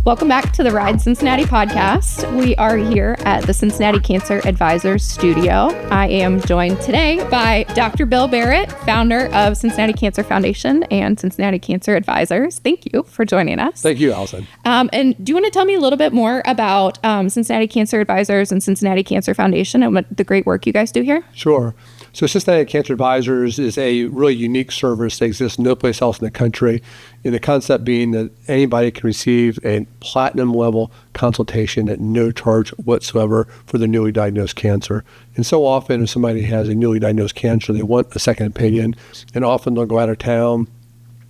Welcome back to the RIDE Cincinnati Podcast. We are here at the Cincinnati Cancer Advisors studio. I am joined today by Dr. Bill Barrett, founder of Cincinnati Cancer Foundation and Cincinnati Cancer Advisors. Thank you for joining us. Thank you, Allison. And do you want to tell me a little bit more about Cincinnati Cancer Advisors and Cincinnati Cancer Foundation and what the great work you guys do here? Sure. So Cincinnati Cancer Advisors is a really unique service that exists no place else in the country, and the concept being that anybody can receive a platinum level consultation at no charge whatsoever for their newly diagnosed cancer. And so often if somebody has a newly diagnosed cancer, they want a second opinion, and often they'll go out of town.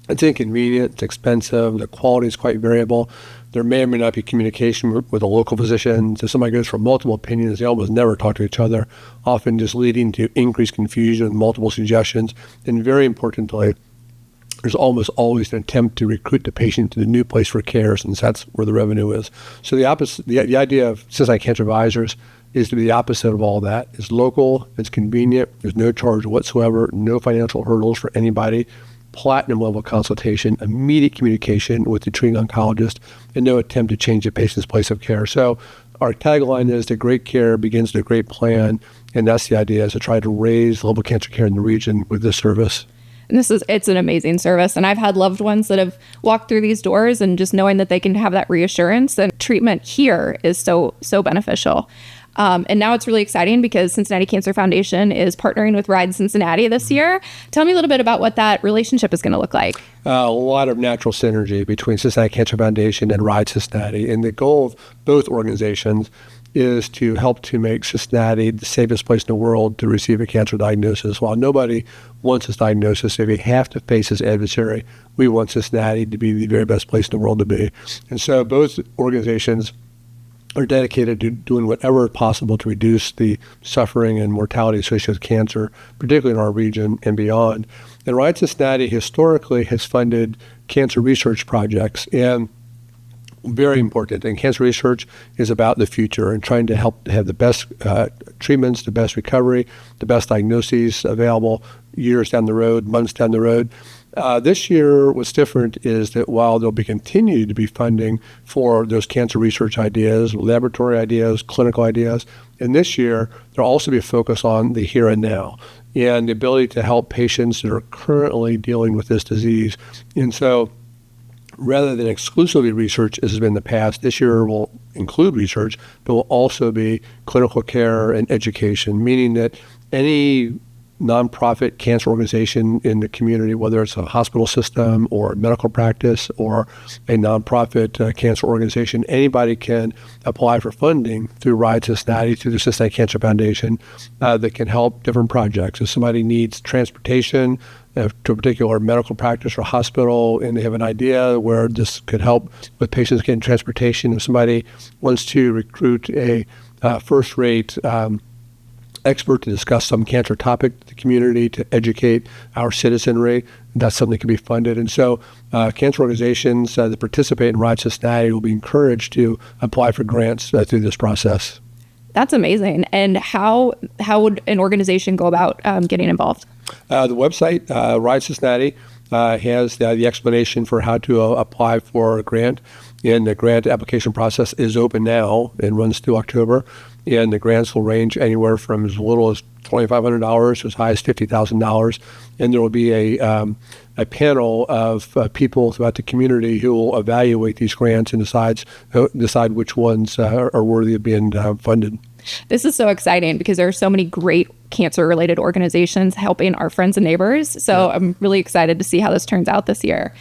It's inconvenient, it's expensive, the quality is quite variable. There may or may not be communication with a local physician. So somebody goes for multiple opinions, they almost never talk to each other, often just leading to increased confusion with multiple suggestions. And very importantly, there's almost always an attempt to recruit the patient to the new place for care, since that's where the revenue is. So the idea of Cincinnati Cancer Advisors is to be the opposite of all that. It's local, it's convenient, there's no charge whatsoever, no financial hurdles for anybody, platinum level consultation, immediate communication with the treating oncologist, and no attempt to change the patient's place of care. So our tagline is that great care begins with a great plan, and that's the idea, is to try to raise the level of cancer care in the region with this service. And it's an amazing service. And I've had loved ones that have walked through these doors, and just knowing that they can have that reassurance and treatment here is so beneficial. And now it's really exciting because Cincinnati Cancer Foundation is partnering with RIDE Cincinnati this year. Tell me a little bit about what that relationship is going to look like. A lot of natural synergy between Cincinnati Cancer Foundation and RIDE Cincinnati. And the goal of both organizations is to help to make Cincinnati the safest place in the world to receive a cancer diagnosis. While nobody wants this diagnosis, if you have to face this adversary, we want Cincinnati to be the very best place in the world to be. And so both organizations are dedicated to doing whatever is possible to reduce the suffering and mortality associated with cancer, particularly in our region and beyond. And RIDE Cincinnati historically has funded cancer research projects, and very important. And cancer research is about the future and trying to help have the best treatments, the best recovery, the best diagnoses available years down the road, months down the road. This year, what's different is that while there'll be continued to be funding for those cancer research ideas, laboratory ideas, clinical ideas, and this year, there'll also be a focus on the here and now and the ability to help patients that are currently dealing with this disease. And so rather than exclusively research, as has been in the past, this year will include research, but will also be clinical care and education, meaning that any nonprofit cancer organization in the community, whether it's a hospital system or medical practice or a nonprofit cancer organization, anybody can apply for funding through RIDE Cincinnati, through the Cincinnati Cancer Foundation, that can help different projects. If somebody needs transportation to a particular medical practice or hospital, and they have an idea where this could help with patients getting transportation, if somebody wants to recruit a first-rate expert to discuss some cancer topic to the community, to educate our citizenry, that's something that can be funded. And so cancer organizations that participate in RIDE Cincinnati will be encouraged to apply for grants through this process. That's amazing. And how would an organization go about getting involved? The website, RIDE Cincinnati, has the explanation for how to apply for a grant. And the grant application process is open now and runs through October. And the grants will range anywhere from as little as $2,500 to as high as $50,000. And there will be a panel of people throughout the community who will evaluate these grants and decide which ones are worthy of being funded. This is so exciting because there are so many great cancer-related organizations helping our friends and neighbors. So yeah. I'm really excited to see how this turns out this year.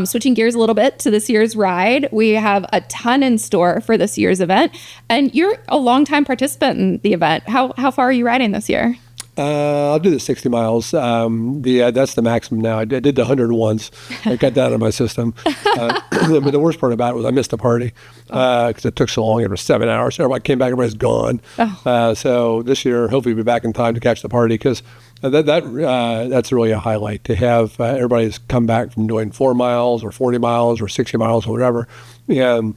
Switching gears a little bit to this year's RIDE, we have a ton in store for this year's event, and you're a longtime participant in the event. How far are you riding this year? I'll do the 60 miles. That's the maximum now. I did the 100 once. I got that out of my system. But the worst part about it was I missed the party because it took so long. It was 7 hours. Everybody came back, everybody's gone. So this year, hopefully we'll be back in time to catch the party because that's really a highlight to have everybody's come back from doing 4 miles or 40 miles or 60 miles or whatever. And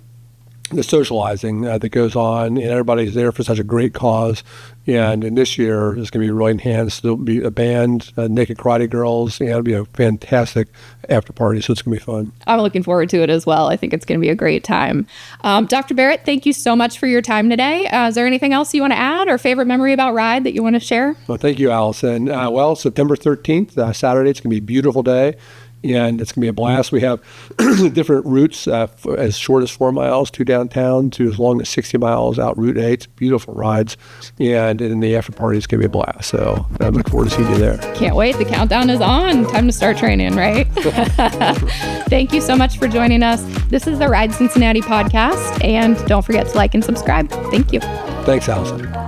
the socializing that goes on, and everybody's there for such a great cause. And this year is going to be really enhanced. There'll be a band, Naked Karate Girls, and it'll be a fantastic after party. So it's going to be fun. I'm looking forward to it as well. I think it's going to be a great time. Dr. Barrett, thank you so much for your time today. Is there anything else you want to add or favorite memory about RIDE that you want to share? Well, thank you, Allison. September 13th, Saturday, it's going to be a beautiful day. And it's going to be a blast. We have different routes as short as 4 miles to downtown to as long as 60 miles out Route 8. Beautiful rides. And in the after party, it's going to be a blast. So I look forward to seeing you there. Can't wait. The countdown is on. Time to start training, right? Thank you so much for joining us. This is the RIDE Cincinnati Podcast. And don't forget to like and subscribe. Thank you. Thanks, Allison.